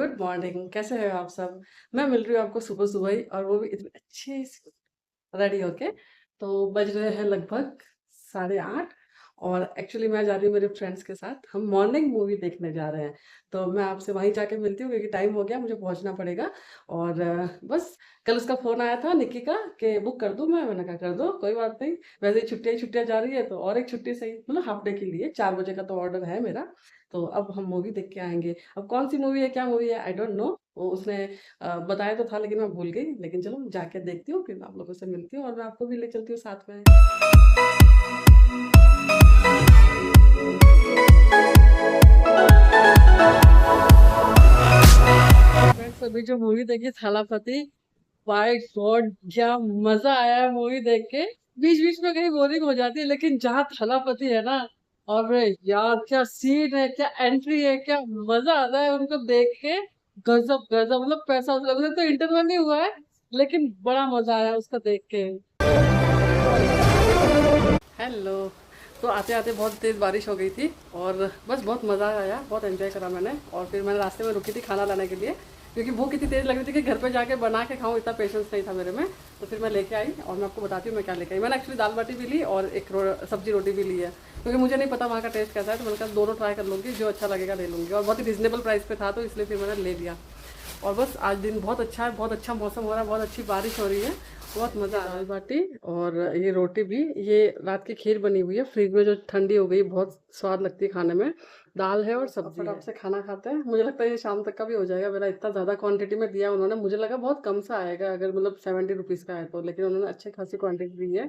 Good morning, कैसे हैं आप सब? मैं मिल रही हूँ आपको सुबह-सुबह ही और वो भी इतने अच्छे से रेडी होके। तो बज रहे हैं लगभग 8:30 और एक्चुअली मैं जा रही हूँ मेरे फ्रेंड्स के साथ। हम मॉर्निंग मूवी देखने जा रहे हैं। तो मैं आपसे वहीं जाके मिलती हूँ क्योंकि टाइम हो गया, मुझे पहुँचना पड़ेगा। और बस कल उसका फ़ोन आया था निक्की का कि बुक कर दूँ मैं? मैंने कहा कर दो, कोई बात नहीं। वैसे ही छुट्टियाँ ही छुट्टियाँ जा रही है तो और एक छुट्टी सही, मतलब हाफ डे के लिए 4 बजे का तो ऑर्डर है मेरा। तो अब हम मूवी देख के आएँगे। अब कौन-सी मूवी है, क्या मूवी है आई डोंट नो। वो उसने बताया तो था लेकिन मैं भूल गई। लेकिन चलो जाके देखती हूँ, फिर आप लोगों से मिलती हूँ और मैं आपको भी ले चलती हूँ साथ में। फ्रेंड्स अभी जो मूवी देखी थलापति, माय गॉड क्या मज़ा आया है मूवी देख के। बीच-बीच में कहीं बोरिंग हो जाती है लेकिन जहाँ थलापति है ना, अरे यार क्या सीन है, क्या एंट्री है, क्या मज़ा आता है उनको देख के। गज़ब गज़ब, मतलब पैसा वसूल। अभी तक तो इंटरवल नहीं हुआ है लेकिन बड़ा मज़ा आया उसको देख के। हेलो। तो आते-आते बहुत तेज़ बारिश हो गई थी और बस बहुत मज़ा आया, बहुत एन्जॉय करा मैंने। और फिर मैंने रास्ते में रुकी थी खाना लाने के लिए क्योंकि भूख इतनी तेज़ लग रही थी कि घर पे जाके बना के खाऊँ इतना पेशेंस नहीं था मेरे में। तो फिर मैं लेके आई और मैं आपको बताती हूँ मैं क्या लेके आई। मैंने एक्चुअली दाल बाटी भी ली और एक सब्जी रोटी भी ली है क्योंकि मुझे नहीं पता वहाँ का टेस्ट कैसा है। तो मैंने कहा दोनों ट्राई कर लूँगी, जो अच्छा लगेगा ले लूँगी। और बहुत ही रीज़नेबल प्राइस पे था तो इसलिए फिर मैंने ले लिया। और बस आज दिन बहुत अच्छा है, बहुत अच्छा मौसम हो रहा है, बहुत अच्छी बारिश हो रही है, बहुत मज़ा आ रहा है। दाल बाटी और ये रोटी भी, ये रात की खीर बनी हुई है फ्रिज में जो ठंडी हो गई, बहुत स्वाद लगती है खाने में। दाल है और सब्जी है। फटाफट से खाना खाते हैं, मुझे लगता है ये शाम तक का भी हो जाएगा। मेरा इतना ज़्यादा क्वांटिटी में दिया उन्होंने, मुझे लगा बहुत कम सा आएगा अगर मतलब 70 रुपीज़ का है तो, लेकिन उन्होंने अच्छी खासी क्वांटिटी दी है।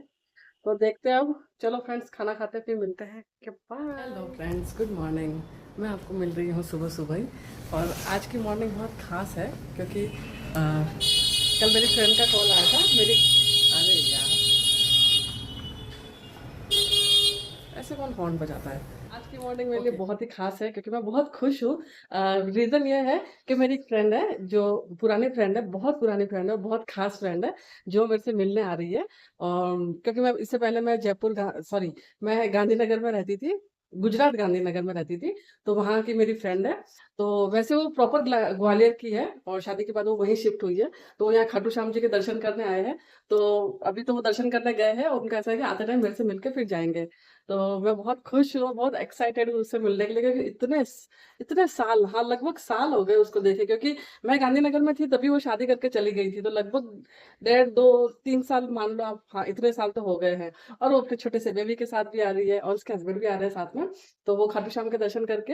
तो देखते हैं अब। चलो फ्रेंड्स खाना खाते हैं फिर मिलते हैं। Okay bye. Hello friends, good morning. मैं आपको मिल रही हूँ सुबह-सुबह ही और आज की मॉर्निंग बहुत ख़ास है क्योंकि कल मेरी फ्रेंड का कॉल आया था। मेरी, अरे यार ऐसे कौन हॉर्न बजाता है? आज की मॉर्निंग मेरे लिए बहुत ही ख़ास है क्योंकि मैं बहुत खुश हूँ। रीज़न ये है कि मेरी एक फ्रेंड है जो पुरानी फ्रेंड है, बहुत पुरानी फ्रेंड है और बहुत ख़ास फ्रेंड है, जो मेरे से मिलने आ रही है। क्योंकि मैं इससे पहले मैं मैं गांधीनगर में रहती थी, गुजरात गांधीनगर में रहती थी, तो वहाँ की मेरी फ्रेंड है। तो वैसे वो प्रॉपर ग्वालियर की है और शादी के बाद वो वहीं शिफ्ट हुई है। तो यहाँ खाटू श्याम जी के दर्शन करने आए हैं। तो अभी तो वो दर्शन करने गए हैं और उनका ऐसा है कि आते टाइम मेरे से मिलके फिर जाएँगे। तो मैं बहुत खुश हूँ, बहुत एक्साइटेड हूँ उससे मिलने के लिए क्योंकि इतने साल, हाँ, लगभग साल हो गए उसको देखे, क्योंकि मैं गांधीनगर में थी तभी वो शादी करके चली गई थी। तो लगभग डेढ़ 2 3 साल मान लो आप, हाँ, इतने साल तो हो गए हैं। और वो अपने छोटे से बेबी के साथ भी आ रही है और उसके हस्बैंड भी आ रहे हैं साथ में। तो वो खाटू श्याम के दर्शन करके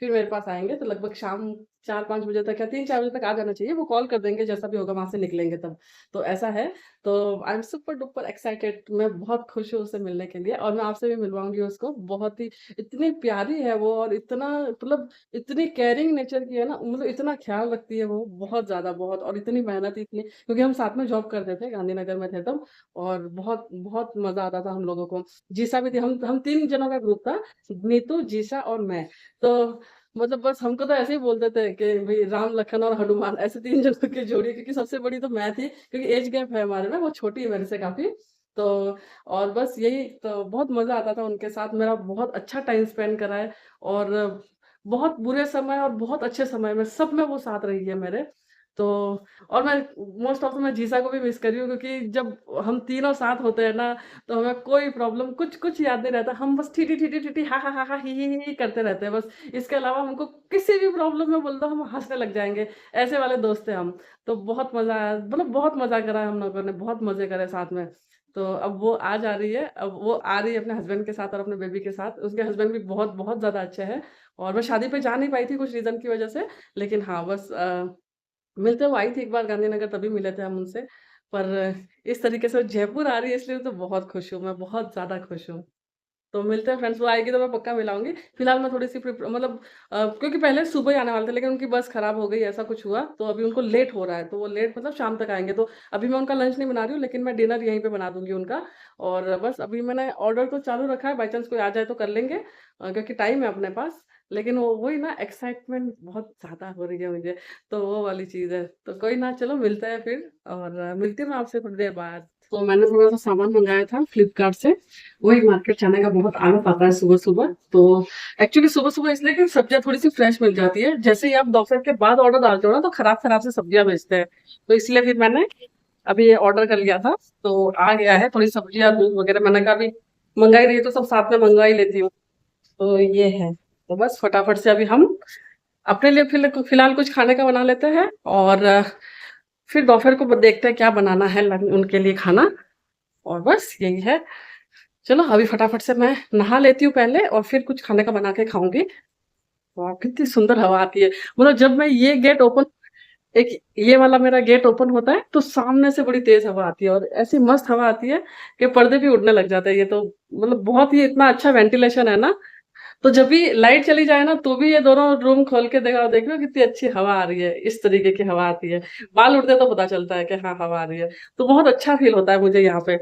फिर मेरे पास आएँगे, तो लगभग शाम 4-5 बजे तक या 3-4 बजे तक आ जाना चाहिए। वो कॉल कर देंगे जैसा भी होगा, वहाँ से निकलेंगे तब। तो ऐसा है। तो I am super duper excited, मैं बहुत खुश हूँ उससे मिलने के लिए और मैं आपसे भी मिलवाऊँगी उसको। बहुत ही इतनी प्यारी है वो और इतना मतलब इतनी केयरिंग नेचर की है ना, मतलब इतना ख़्याल रखती है वो, बहुत ज़्यादा, बहुत। और इतनी मेहनत, इतनी, क्योंकि हम साथ में जॉब करते थे, गांधीनगर में थे तब। और बहुत बहुत मज़ा आता था हम लोगों को। जीसा भी थी, हम 3 जनों का ग्रुप था, नीतू, जीसा और मैं। तो मतलब बस हमको तो ऐसे ही बोलते थे कि भई राम, लखन और हनुमान, ऐसे 3 जनों की जोड़ी, क्योंकि सबसे बड़ी तो मैं थी, क्योंकि एज गैप है हमारे ना, वो छोटी है मेरे से काफ़ी। तो और बस यही, तो बहुत मज़ा आता था उनके साथ, मेरा बहुत अच्छा टाइम स्पेंड करा है। और बहुत बुरे समय और बहुत अच्छे समय में, सब में वो साथ रही है मेरे। तो और मैं मोस्ट ऑफ मैं जीसा को भी मिस कर रही हूँ क्योंकि जब हम तीनों साथ होते हैं ना, तो हमें कोई प्रॉब्लम कुछ याद नहीं रहता। हम बस ठी, हा, हा, हा, हा, ही करते रहते हैं बस। इसके अलावा हमको किसी भी प्रॉब्लम में बोल दो, हम हँसने लग जाएँगे। ऐसे वाले दोस्त थे हम। तो बहुत मज़ा आया, मतलब बहुत मज़ा करा है हम लोगों ने, बहुत मज़े करे साथ में। तो अब वो आ जा रही है, अब वो आ रही है अपने हस्बैंड के साथ और अपने बेबी के साथ। उसके हस्बैंड भी बहुत ज़्यादा अच्छे हैं और मैं शादी पे जा नहीं पाई थी कुछ रीज़न की वज़ह से। लेकिन हाँ, बस मिलते वो आई थी एक बार गांधीनगर, तभी मिले थे हम उनसे। पर इस तरीके से वो जयपुर आ रही है इसलिए तो बहुत खुश हूँ, मैं बहुत ज़्यादा खुश हूँ। तो मिलते हैं फ्रेंड्स, वो आएगी तो मैं पक्का मिलाऊँगी। फिलहाल मैं थोड़ी-सी मतलब क्योंकि पहले सुबह ही आने वाले थे लेकिन उनकी बस खराब हो गई, ऐसा कुछ हुआ, तो अभी उनको लेट हो रहा है, तो वो लेट मतलब शाम तक आएँगे। तो अभी मैं उनका लंच नहीं बना रही हूँ लेकिन मैं डिनर यहीं पे बना दूँगी उनका। और बस अभी मैंने ऑर्डर तो चालू रखा है, बाय चांस कोई आ जाए तो कर लेंगे, क्योंकि टाइम है अपने पास। लेकिन वो वही ना, एक्साइटमेंट बहुत ज़्यादा हो रही है मुझे, तो वो वाली चीज़ है। तो कोई ना, चलो मिलते हैं फिर और मिलती हूँ मैं आपसे थोड़ी देर बाद। तो मैंने थोड़ा-सा सामान मँगाया था फ्लिपकार्ट से। वही मार्केट जाने का बहुत आलस आता है सुबह-सुबह। तो एक्चुअली सुबह-सुबह इसलिए कि सब्जियाँ थोड़ी-सी फ्रेश मिल जाती है। जैसे ही आप दोपहर के बाद ऑर्डर डालते हो ना, तो खराब-खराब सी सब्जियाँ भेजते हैं। तो इसलिए फिर मैंने अभी ये ऑर्डर कर लिया था, तो आ गया है। थोड़ी सब्जियाँ, दूध वगैरह मैंने कहा अभी मँगा ही रही हूँ, तो सब साथ में मँगवा ही लेती हूँ। तो ये है। तो बस फटाफट से अभी हम अपने लिए फिलहाल कुछ खाने का बना लेते हैं और फिर दोपहर को देखते हैं क्या बनाना है उनके लिए खाना। और बस यही है। चलो अभी फटाफट से मैं नहा लेती हूँ पहले और फिर कुछ खाने का बना के खाऊंगी। वाह कितनी सुंदर हवा आती है। मतलब जब मैं ये गेट ओपन एक ये वाला मेरा गेट ओपन होता है तो सामने से बड़ी तेज हवा आती है और ऐसी मस्त हवा आती है कि पर्दे भी उड़ने लग जाते हैं। ये तो मतलब बहुत ही इतना अच्छा वेंटिलेशन है ना। तो जब भी लाइट चली जाए ना तो भी ये दोनों रूम खोल के देखा देख लो कितनी अच्छी हवा आ रही है। इस तरीके की हवा आती है। बाल उड़ते तो पता चलता है कि हाँ हवा आ रही है। तो बहुत अच्छा फील होता है मुझे यहाँ पे।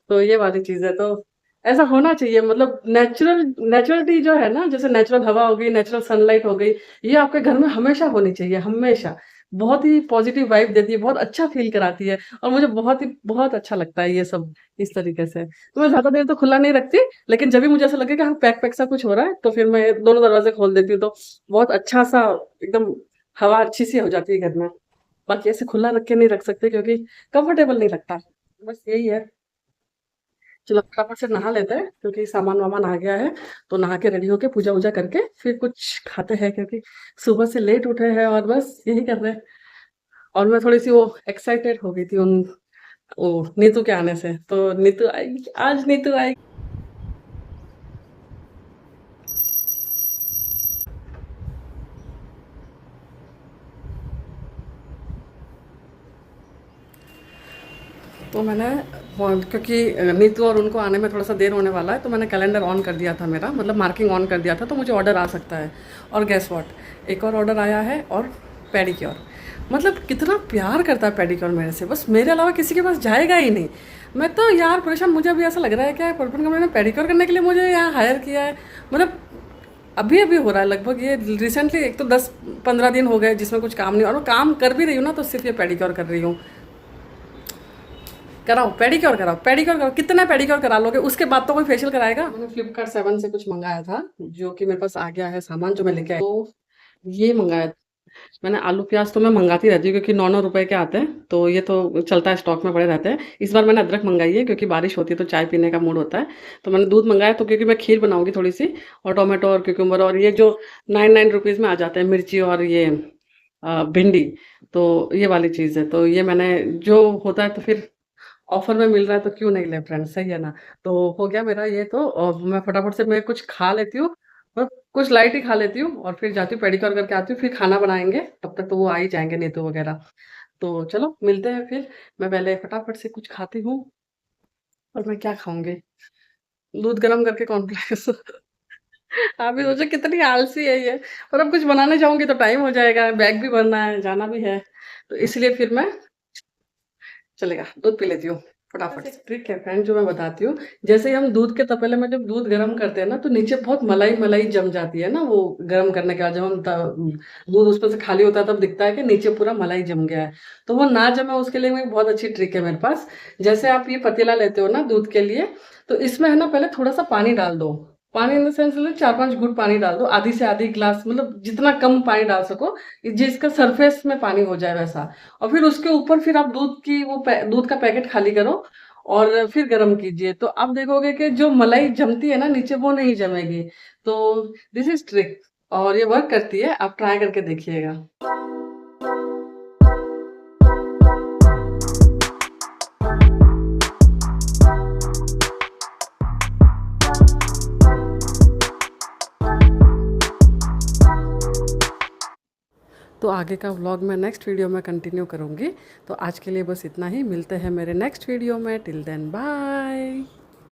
तो ये वाली चीज है। तो ऐसा होना चाहिए। मतलब नेचुरलिटी जो है ना, जैसे नेचुरल हवा हो गई, नेचुरल सनलाइट हो गई, ये आपके घर में हमेशा होनी चाहिए, हमेशा। बहुत ही पॉजिटिव वाइब देती है, बहुत अच्छा फील कराती है और मुझे बहुत अच्छा लगता है ये सब इस तरीके से। तो मैं ज़्यादा देर तो खुला नहीं रखती, लेकिन जब भी मुझे ऐसा लगे कि हाँ, पैक-पैक सा कुछ हो रहा है, तो फिर मैं दोनों दरवाज़े खोल देती हूँ, तो बहुत अच्छा-सा एकदम हवा अच्छी-सी हो जाती है घर में। बाकी ऐसे खुला रख के नहीं रख सकते क्योंकि कंफर्टेबल नहीं लगता। बस यही है। चलो फटाफट से नहा लेते हैं क्योंकि सामान-वामान आ गया है। तो नहा के रेडी होके पूजा-वूजा करके फिर कुछ खाते हैं क्योंकि सुबह से लेट उठे हैं और बस यही कर रहे हैं। और मैं थोड़ी-सी वो एक्साइटेड हो गई थी उन वो नीतू के आने से। तो नीतू आएगी, आज नीतू आएगी। तो मैंने क्योंकि नीतू और उनको आने में थोड़ा-सा देर होने वाला है, तो मैंने कैलेंडर ऑन कर दिया था मेरा, मतलब मार्किंग ऑन कर दिया था, तो मुझे ऑर्डर आ सकता है। और गेस व्हाट? एक और ऑर्डर आया है और पेडिक्योर। मतलब कितना प्यार करता है पेडिक्योर मेरे से, बस मेरे अलावा किसी के पास जाएगा ही नहीं। मैं तो यार परेशान, मुझे अभी ऐसा लग रहा है कि पर्पल कंपनी ने पेडिक्योर करने के लिए मुझे यहाँ हायर किया है। मतलब अभी-अभी हो रहा है लगभग ये रिसेंटली, एक तो 10-15 दिन हो गए जिसमें कुछ काम नहीं, और वो काम कर भी रही हूँ ना तो सिर्फ़ ये पेडिक्योर कर रही हूँ। कराओ पेडिक्योर, कराओ पेडिक्योर, कराओ कितना पेडिक्योर करा लोगे, उसके बाद तो कोई फेशियल कराएगा। मैंने फ्लिपकार्ट 7 से कुछ मंगाया था जो कि मेरे पास आ गया है सामान जो मैं लेके आई। तो ये मंगाया मैंने। आलू प्याज तो मैं मंगाती रहती हूँ क्योंकि 9-9 रुपए के आते हैं, तो ये तो चलता है, स्टॉक में पड़े रहते हैं। इस बार मैंने अदरक मंगाई है क्योंकि बारिश होती है तो चाय पीने का मूड होता है। तो मैंने दूध मंगाया तो क्योंकि मैं खीर बनाऊंगी थोड़ी सी, और टोमेटो और क्यूकम्बर और ये जो 9-9 रुपीज़ में आ जाते हैं, मिर्ची और ये भिंडी। तो ये वाली चीज़ है। तो ये मैंने जो होता है तो फिर ऑफर में मिल रहा है तो क्यों नहीं ले फ्रेंड, सही है ना। तो हो गया मेरा ये। तो और मैं फटाफट से मैं कुछ खा लेती हूँ, मैं कुछ लाइट ही खा लेती हूँ और फिर जाती हूँ पेडिक्योर करके आती हूँ, फिर खाना बनाएंगे, तब तक तो वो आ ही जाएंगे नीतू वगैरह। तो चलो मिलते हैं फिर। मैं पहले फटाफट से कुछ खाती हूँ। और मैं क्या खाऊंगी? दूध गर्म करके कॉर्नफ्लेक्स। आप भी सोचो कितनी आलसी है ये। और अब कुछ बनाने जाऊंगी तो टाइम हो जाएगा, बैग भी भरना है, जाना भी है। तो इसलिए फिर मैं चलेगा, दूध पी लेती हूँ फटाफट से। ट्रिक है फ्रेंड जो मैं बताती हूँ। जैसे ही हम दूध के तपेले में जब दूध गर्म करते हैं ना, तो नीचे बहुत मलाई मलाई जम जाती है ना, वो गर्म करने के बाद जब हम दूध उसमें से खाली होता है तब दिखता है कि नीचे पूरा मलाई जम गया है। तो वो ना जमे उसके लिए एक बहुत अच्छी ट्रिक है मेरे पास। जैसे आप ये पतीला लेते हो ना दूध के लिए, तो इसमें है ना पहले थोड़ा सा पानी डाल दो। पानी इन द सेंस 4-5 घूंट पानी डाल दो, आधी से आधी गिलास, मतलब जितना कम पानी डाल सको, जिसका सरफेस में पानी हो जाए वैसा। और फिर उसके ऊपर फिर आप दूध का पैकेट खाली करो और फिर गर्म कीजिए, तो आप देखोगे कि जो मलाई जमती है ना नीचे वो नहीं जमेगी। तो दिस इज ट्रिक और ये वर्क करती है, आप ट्राई करके देखिएगा। तो आगे का व्लॉग मैं नेक्स्ट वीडियो में कंटिन्यू करूँगी। तो आज के लिए बस इतना ही, मिलते हैं मेरे नेक्स्ट वीडियो में। Till then bye.